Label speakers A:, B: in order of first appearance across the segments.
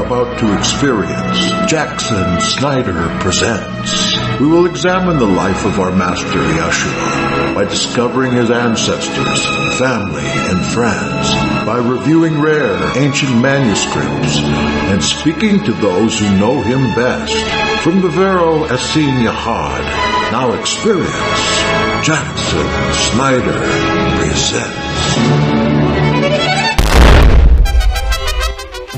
A: about to experience, Jackson Snyder presents. We will examine the life of our master Asherah by discovering his ancestors, family, and friends, by reviewing rare ancient manuscripts, and speaking to those who know him best. From the Vero Essene Yahad, now experience, Jackson Snyder presents.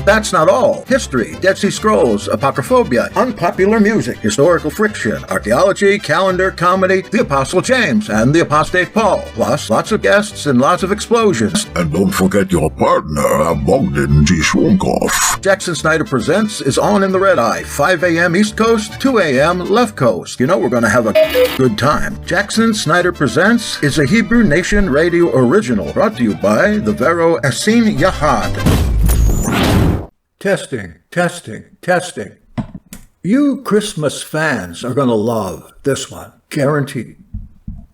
B: That's not all. History, Dead Sea Scrolls, apocryphobia, unpopular music, historical friction, archaeology, calendar, comedy, the Apostle James, and the Apostate Paul. Plus, lots of guests and lots of explosions.
C: And don't forget your partner, Bogdan G. Schruumkoff.
B: Jackson Snyder Presents is on in the Red Eye, 5 a.m. East Coast, 2 a.m. Left Coast. You know we're going to have a good time. Jackson Snyder Presents is a Hebrew Nation radio original, brought to you by the Vero Essene Yahad. Testing. You Christmas fans are going to love this one, guaranteed.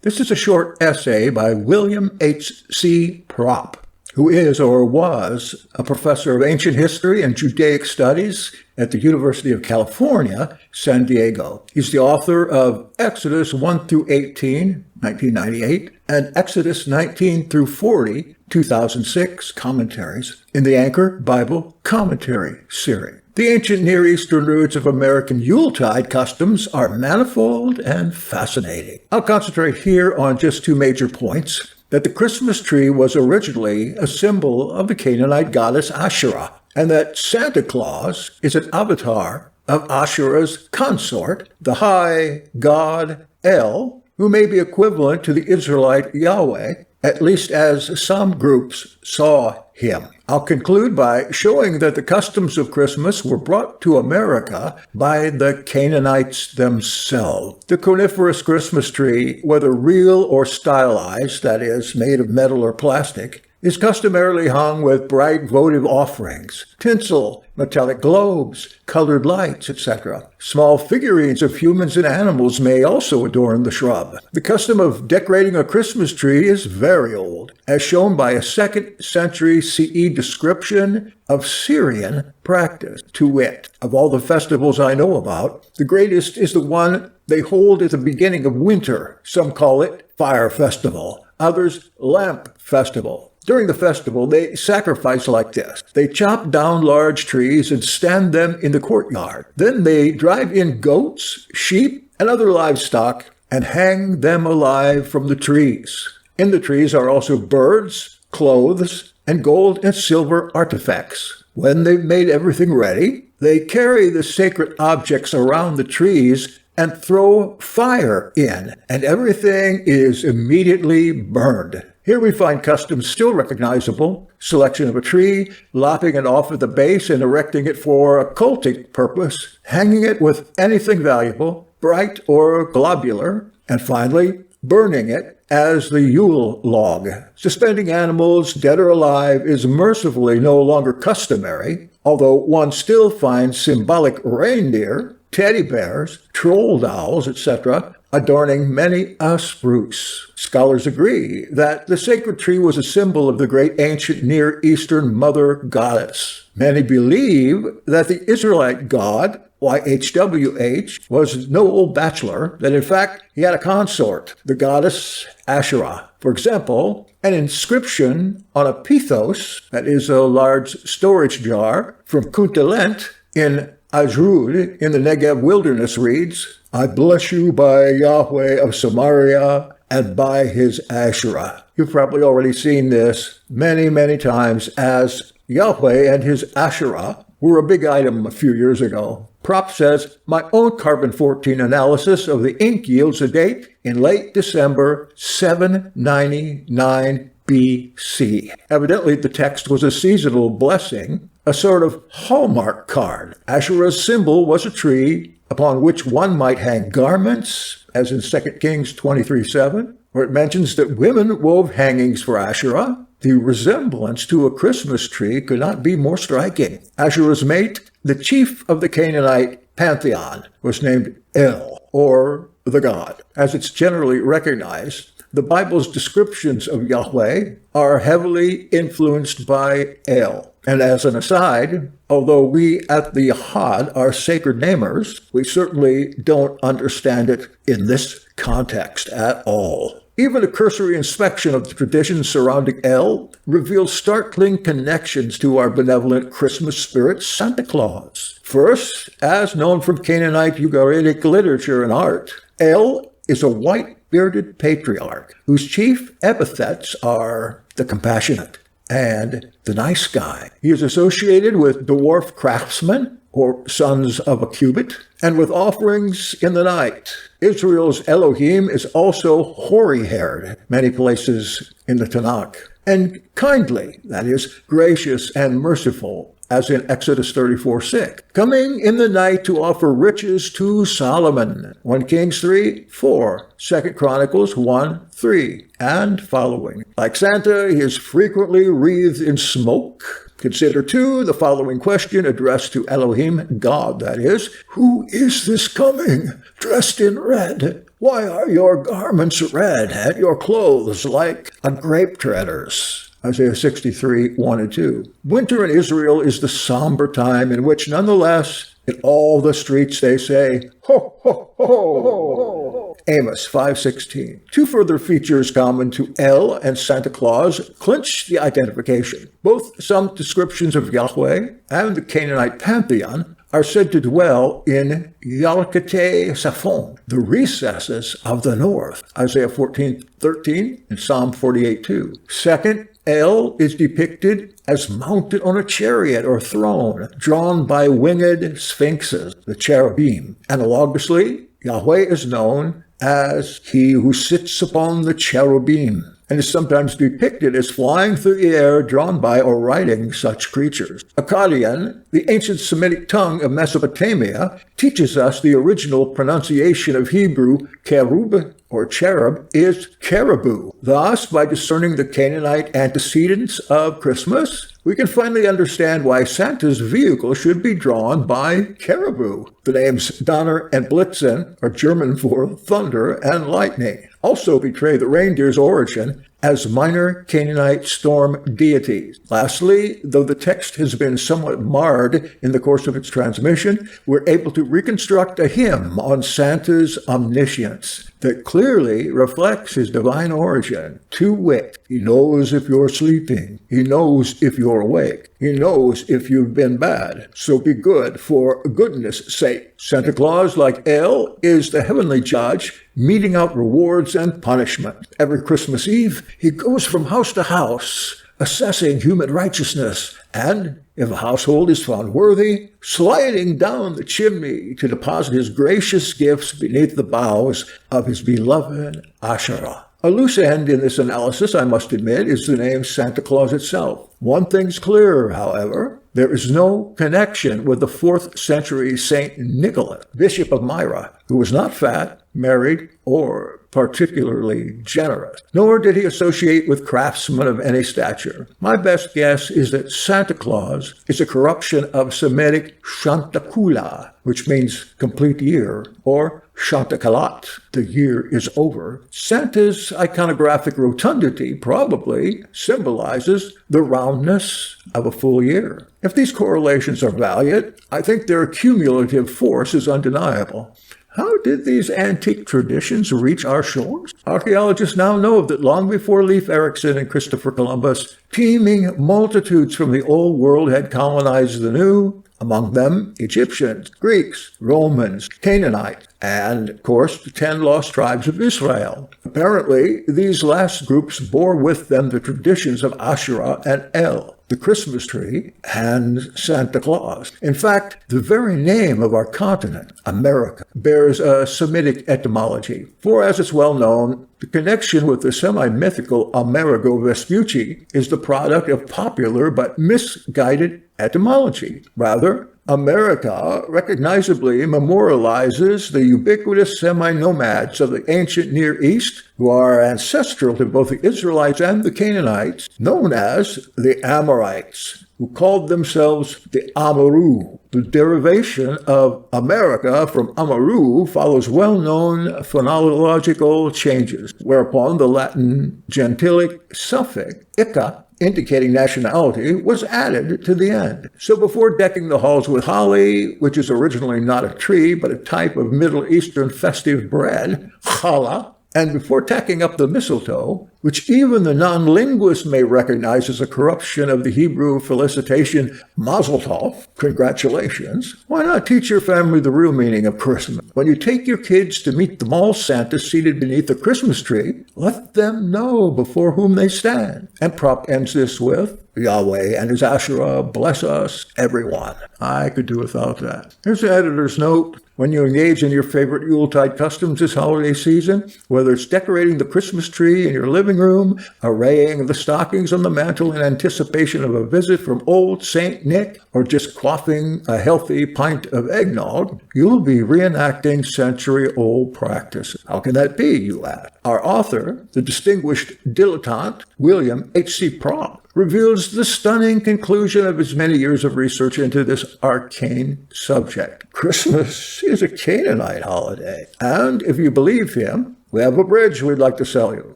B: This is a short essay by William H.C. Propp, who is or was a professor of ancient history and Judaic studies at the University of California, San Diego. He's the author of Exodus 1 through 18, 1998, and Exodus 19 through 40, 2006 commentaries in the Anchor Bible Commentary series. The ancient Near Eastern roots of American Yuletide customs are manifold and fascinating. I'll concentrate here on just two major points: that the Christmas tree was originally a symbol of the Canaanite goddess Asherah, and that Santa Claus is an avatar of Asherah's consort, the high god El, who may be equivalent to the Israelite Yahweh, at least as some groups saw him. I'll conclude by showing that the customs of Christmas were brought to America by the Canaanites themselves. The coniferous Christmas tree, whether real or stylized, that is, made of metal or plastic, is customarily hung with bright votive offerings, tinsel, metallic globes, colored lights, etc. Small figurines of humans and animals may also adorn the shrub. The custom of decorating a Christmas tree is very old, as shown by a 2nd century CE description of Syrian practice. To wit, of all the festivals I know about, the greatest is the one they hold at the beginning of winter. Some call it Fire Festival, others Lamp Festival. During the festival, they sacrifice like this. They chop down large trees and stand them in the courtyard. Then they drive in goats, sheep, and other livestock and hang them alive from the trees. In the trees are also birds, clothes, and gold and silver artifacts. When they've made everything ready, they carry the sacred objects around the trees and throw fire in, and everything is immediately burned. Here we find customs still recognizable: selection of a tree, lopping it off at the base and erecting it for a cultic purpose, hanging it with anything valuable, bright or globular, and finally, burning it as the Yule log. Suspending animals, dead or alive, is mercifully no longer customary, although one still finds symbolic reindeer, teddy bears, troll dolls, etc., adorning many a spruce. Scholars agree that the sacred tree was a symbol of the great ancient Near Eastern mother goddess. Many believe that the Israelite god, YHWH, was no old bachelor, that in fact he had a consort, the goddess Asherah. For example, an inscription on a pithos, that is a large storage jar, from Kuntalent in Ashrud in the Negev wilderness reads, "I bless you by Yahweh of Samaria and by his Asherah." You've probably already seen this many times, as Yahweh and his Asherah were a big item a few years ago. Propp says, "My own carbon-14 analysis of the ink yields a date in late December 799 BC. Evidently, the text was a seasonal blessing, a sort of hallmark card. Asherah's symbol was a tree upon which one might hang garments, as in 2 Kings 23:7, where it mentions that women wove hangings for Asherah. The resemblance to a Christmas tree could not be more striking. Asherah's mate, the chief of the Canaanite pantheon, was named El, or the god. As it's generally recognized, the Bible's descriptions of Yahweh are heavily influenced by El. And as an aside, although we at the Yahad are sacred namers, we certainly don't understand it in this context at all. Even a cursory inspection of the traditions surrounding El reveals startling connections to our benevolent Christmas spirit, Santa Claus. First, as known from Canaanite Ugaritic literature and art, El is a white-bearded patriarch whose chief epithets are the compassionate and the nice guy. He is associated with dwarf craftsmen, or sons of a cubit, and with offerings in the night. Israel's Elohim is also hoary-haired, many places in the Tanakh, and kindly, that is, gracious and merciful, as in Exodus 34:6, coming in the night to offer riches to Solomon, 1 Kings 3:4, 2 Chronicles 1:3, and following. Like Santa, he is frequently wreathed in smoke. Consider, too, the following question addressed to Elohim, God, that is, who is this coming, dressed in red? Why are your garments red, and your clothes like a grape treader's? Isaiah 63, 1 and 2. Winter in Israel is the somber time in which, nonetheless, in all the streets they say, ho, ho, ho, ho. Amos 5:16. Two further features common to El and Santa Claus clinch the identification. Both some descriptions of Yahweh and the Canaanite pantheon are said to dwell in Yalkate Saphon, the recesses of the north, Isaiah 14:13 and Psalm 48:2. Second, El is depicted as mounted on a chariot or throne, drawn by winged sphinxes, the cherubim. Analogously, Yahweh is known as he who sits upon the cherubim, and is sometimes depicted as flying through the air, drawn by or riding such creatures. Akkadian, the ancient Semitic tongue of Mesopotamia, teaches us the original pronunciation of Hebrew kerub, or cherub, is caribou. Thus, by discerning the Canaanite antecedents of Christmas, we can finally understand why Santa's vehicle should be drawn by caribou. The names Donner and Blitzen are German for thunder and lightning, also betray the reindeer's origin as minor Canaanite storm deities. Lastly, though the text has been somewhat marred in the course of its transmission, we're able to reconstruct a hymn on Santa's omniscience that clearly reflects his divine origin. To wit, he knows if you're sleeping, he knows if you're awake, he knows if you've been bad, so be good for goodness' sake. Santa Claus, like El, is the heavenly judge, meting out rewards and punishment. Every Christmas Eve, he goes from house to house, assessing human righteousness, and, if a household is found worthy, sliding down the chimney to deposit his gracious gifts beneath the boughs of his beloved Asherah. A loose end in this analysis, I must admit, is the name Santa Claus itself. One thing's clear, however. There is no connection with the 4th century Saint Nicholas, Bishop of Myra, who was not fat, married, or particularly generous, nor did he associate with craftsmen of any stature. My best guess is that Santa Claus is a corruption of Semitic Shantakula, which means complete year, or Shantakalat, the year is over. Santa's iconographic rotundity probably symbolizes the roundness of a full year. If these correlations are valid, I think their cumulative force is undeniable. How did these antique traditions reach our shores? Archaeologists now know that long before Leif Erikson and Christopher Columbus, teeming multitudes from the Old World had colonized the New, among them Egyptians, Greeks, Romans, Canaanites, and, of course, the 10 lost tribes of Israel. Apparently, these last groups bore with them the traditions of Asherah and El, the Christmas tree, and Santa Claus. In fact, the very name of our continent, America, bears a Semitic etymology. For, as it's well known, the connection with the semi-mythical Amerigo Vespucci is the product of popular but misguided etymology. Rather, America recognizably memorializes the ubiquitous semi-nomads of the ancient Near East who are ancestral to both the Israelites and the Canaanites, known as the Amorites, who called themselves the Amaru. The derivation of America from Amaru follows well-known phonological changes, whereupon the Latin gentilic suffix "ica" indicating nationality, was added to the end. So before decking the halls with holly, which is originally not a tree but a type of Middle Eastern festive bread, challah, and before tacking up the mistletoe, which even the non-linguist may recognize as a corruption of the Hebrew felicitation mazel tov, congratulations, why not teach your family the real meaning of Christmas? When you take your kids to meet the mall Santa seated beneath the Christmas tree, let them know before whom they stand. And Propp ends this with, Yahweh and his Asherah bless us, everyone. I could do without that. Here's the editor's note. When you engage in your favorite Yuletide customs this holiday season, whether it's decorating the Christmas tree in your living room, arraying the stockings on the mantle in anticipation of a visit from old Saint Nick, or just quaffing a healthy pint of eggnog, you'll be reenacting century-old practices. How can that be, you ask? Our author, the distinguished dilettante William H.C. Propp, reveals the stunning conclusion of his many years of research into this arcane subject. Christmas is a Canaanite holiday. And if you believe him, we have a bridge we'd like to sell you.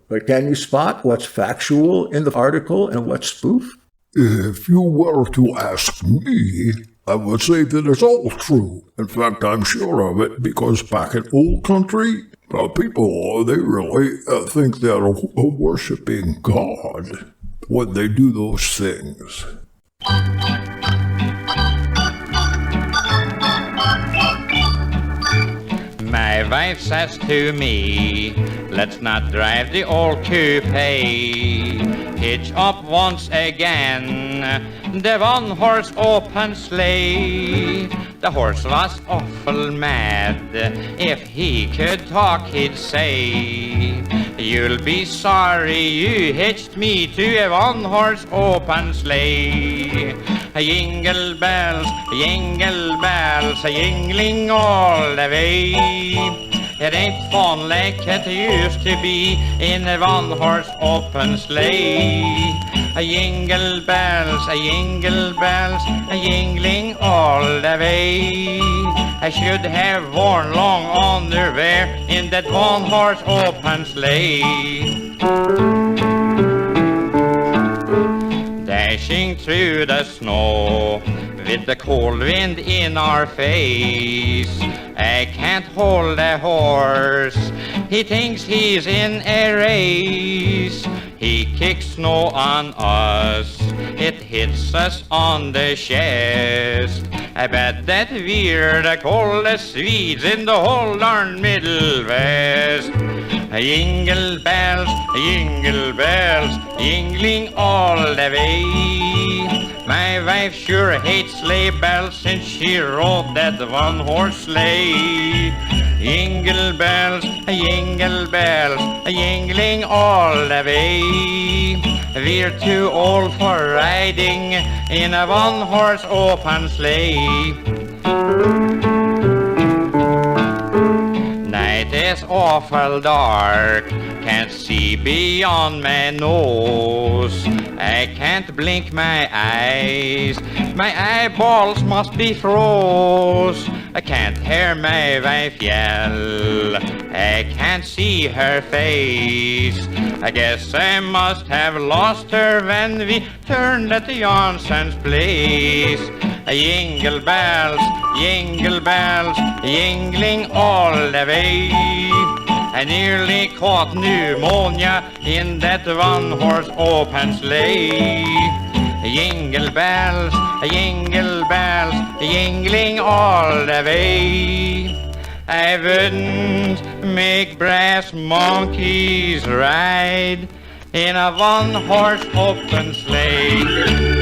B: But can you spot what's factual in the article and what's spoof?
C: If you were to ask me, I would say that it's all true. In fact, I'm sure of it because back in old country, people, they really think they're worshipping God when they do those things.
D: My wife says to me, let's not drive the old coupe. Hitch up once again the one-horse open sleigh. The horse was awful mad. If he could talk, he'd say, you'll be sorry you hitched me to a one-horse open sleigh. Jingle bells, jingling all the way. It ain't fun like it used to be in a one-horse open sleigh. Jingle bells, jingling all the way. I should have worn long underwear in that one-horse open sleigh. Dashing through the snow with the cold wind in our face, I can't hold a horse, he thinks he's in a race. He kicks snow on us, it hits us on the chest. I bet that we're the coldest Swedes in the whole darn Middle West. Jingle bells, jingling all the way. My wife sure hates sleigh bells since she rode that one-horse sleigh. Jingle bells, jingling all the way. We're too old for riding in a one-horse open sleigh. Night is awful dark, can't see beyond my nose. I can't blink my eyes, my eyeballs must be froze. I can't hear my wife yell, I can't see her face. I guess I must have lost her when we turned at the Johnson's place. Jingle bells, jingling all the way. I nearly caught pneumonia in that one-horse open sleigh. Jingle bells, jingling all the way. I wouldn't make brass monkeys ride in a one-horse open sleigh.